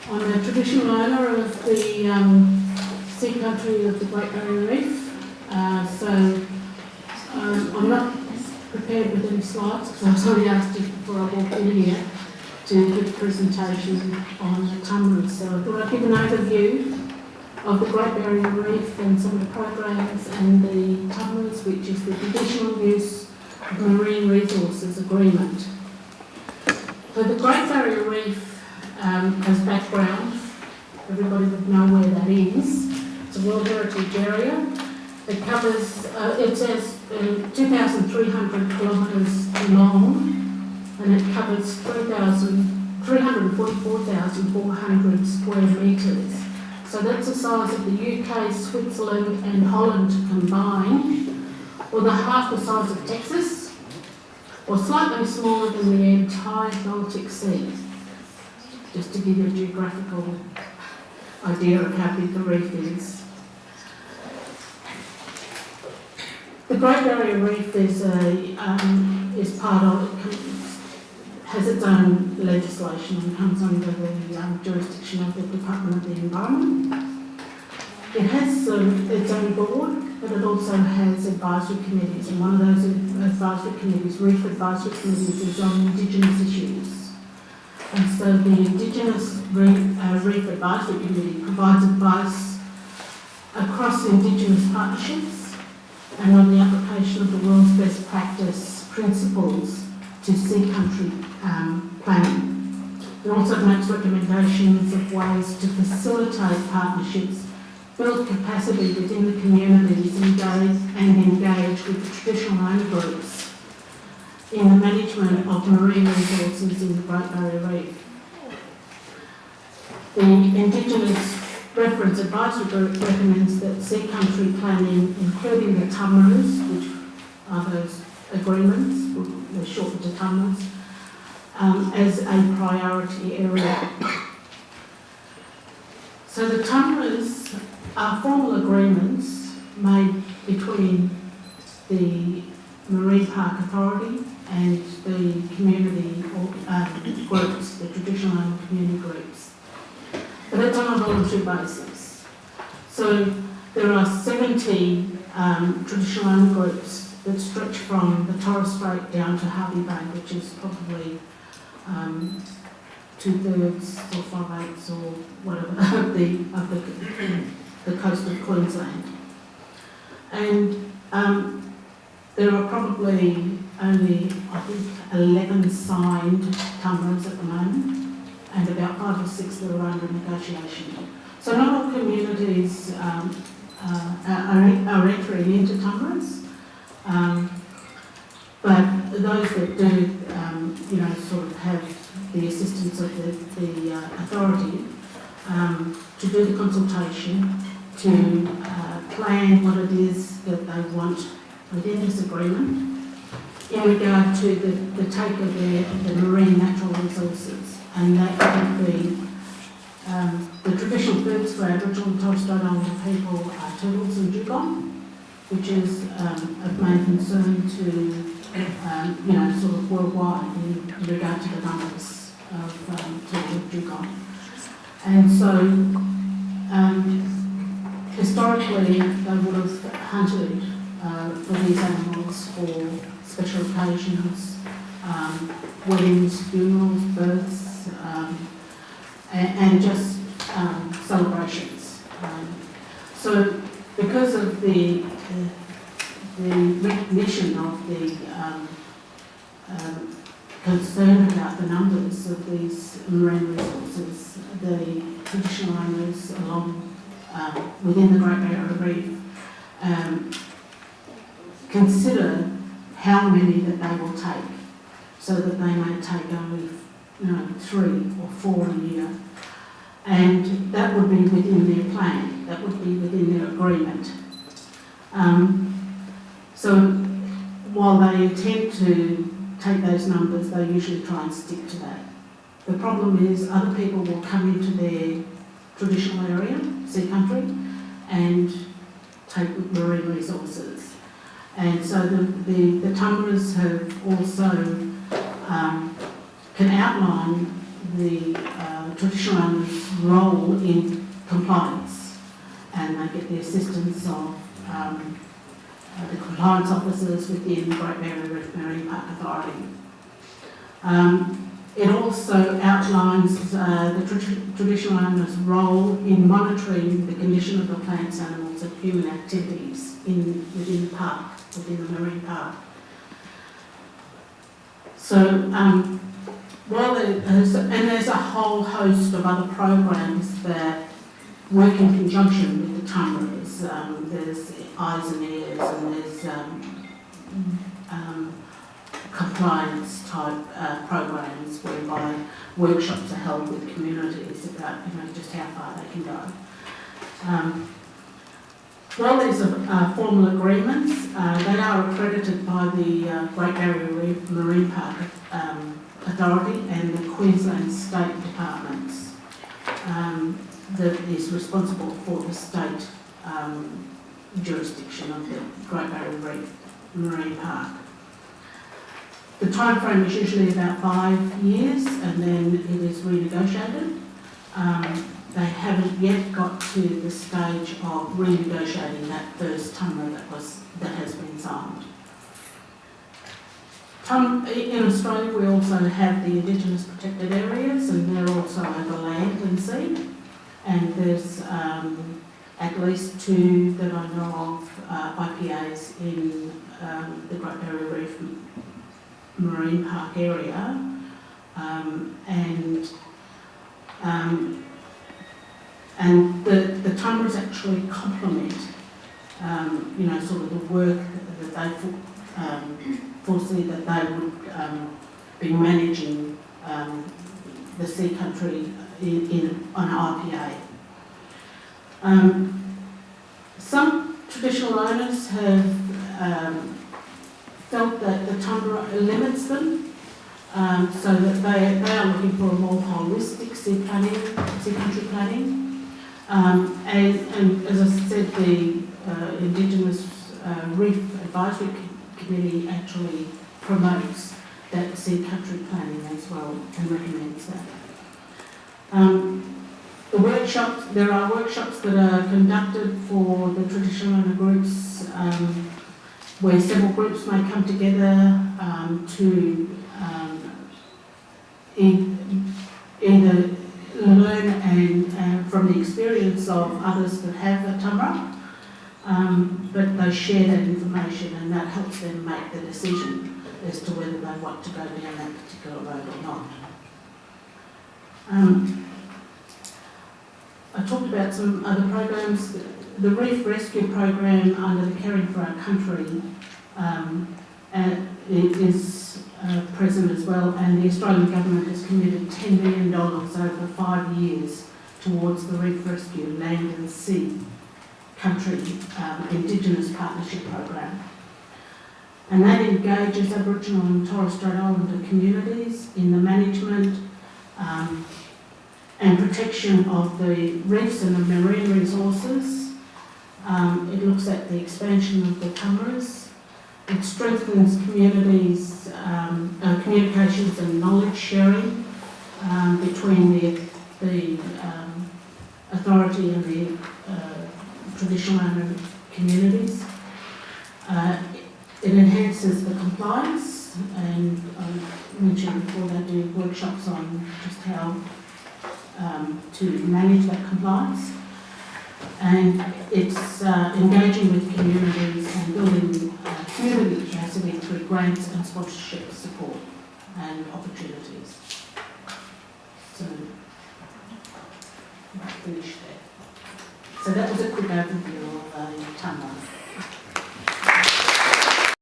I'm a traditional owner of the sea country of the Great Barrier Reef, I'm not prepared with any slides because I was already asked you before I walked in here to give a presentation on the Tumblers. So I thought I'd give an overview of the Great Barrier Reef and some of the programs and the Tumblers, which is the Conditional Use of Marine Resources Agreement. So the Great Barrier Reef, as background, everybody would know where that is. It's a World Heritage Area. It covers, it says 2,300 kilometres long, and it covers 344,400 square metres. So that's the size of the UK, Switzerland and Holland combined, or half the size of Texas, or slightly smaller than the entire Baltic Sea, just to give you a geographical idea of how big the reef is. The Great Barrier Reef is has its own legislation and comes under the jurisdiction of the Department of the Environment. It has its own board, but it also has advisory committees, and one of those advisory committees, Reef Advisory Committees, is on Indigenous issues. And so the Indigenous Reef Advisory Committee provides advice across Indigenous partnerships and on the application of the world's best practice principles to sea country planning. It also makes recommendations of ways to facilitate partnerships, build capacity within the communities, engage with the traditional owner groups in the management of marine resources in the Great Barrier Reef. The Indigenous Reference Advisory Group recommends that sea country planning, including the Tumblers, which are those agreements, they're shortened to Tumblers, as a priority area. So the Tumblers are formal agreements made between the Marine Park Authority and the community groups, the traditional owner community groups. But it's on a voluntary basis. So there are 70 traditional owner groups that stretch from the Torres Strait down to Harvey Bay, which is probably 2/3 or 5/8 or whatever of the coast of Queensland. And there are probably only, I think, 11 signed Tumblers at the moment, and about 5 or 6 that are under negotiation. So not all communities are entering into Tumblers, but those that do, sort of have the assistance of the authority to do the consultation, to plan what it is that they want within this agreement in regard to the take of the marine natural resources. And that would be the traditional foods for Aboriginal and Torres Strait Islander people are turtles and dugong, which is of main concern to, sort of worldwide in regard to the numbers of turtles and dugong. And so, historically, they would have hunted for these animals for special occasions, weddings, funerals, births, and just celebrations. So because of the recognition of the concern about the numbers of these marine resources, the traditional owners along within the Great Barrier Reef consider how many that they will take, so that they may take only 3 or 4 a year. And that would be within their plan, that would be within their agreement. So while they intend to take those numbers, they usually try and stick to that. The problem is other people will come into their traditional area, sea country, and take marine resources. And so the Tumblers have also can outline the traditional owners' role in compliance, and they get the assistance of the compliance officers within the Great Barrier Reef Marine Park Authority. It also outlines the traditional owners' role in monitoring the condition of the plants, animals and human activities within the park, within the marine park. So while there's a whole host of other programs that work in conjunction with the tumblers. There's eyes and ears, and there's compliance type programs whereby workshops are held with communities about just how far they can go. While these are formal agreements, they are accredited by the Great Barrier Reef Marine Park Authority and the Queensland State Departments that is responsible for the state jurisdiction of the Great Barrier Reef Marine Park. The time frame is usually about 5 years, and then it is renegotiated. They haven't yet got to the stage of renegotiating that first tumbler that has been signed. In Australia, we also have the Indigenous protected areas, and they're also over land and sea. And there's at least 2 that I know of IPAs in the Great Barrier Reef Marine Park area, and the tumblers actually complement, sort of the work that they foresee that they would be managing the sea country on IPA. Some traditional owners have felt that the tumbler limits them, so that they are looking for a more holistic sea country planning. And as I said, the Indigenous Reef Advisory Committee actually promotes that sea country planning as well and recommends that. There are workshops that are conducted for the traditional owner groups where several groups may come together to either learn and from the experience of others that have a tumbler, but they share that information, and that helps them make the decision as to whether they want to go down that particular road or not. I talked about some other programs. The Reef Rescue Program under the Caring for Our Country is present as well, and the Australian Government has committed $10 million over 5 years towards the Reef Rescue Land and Sea Country Indigenous Partnership Program. And that engages Aboriginal and Torres Strait Islander communities in the management and protection of the reefs and the marine resources. It looks at the expansion of the tumblers. It strengthens communities, communications and knowledge sharing between the authority and the traditional owner communities. It enhances the compliance, and I mentioned before they do workshops on just how to manage that compliance. And it's engaging with communities and building community capacity through grants and sponsorship support and opportunities. So, I'll finish there. So that was a quick overview of tumbler.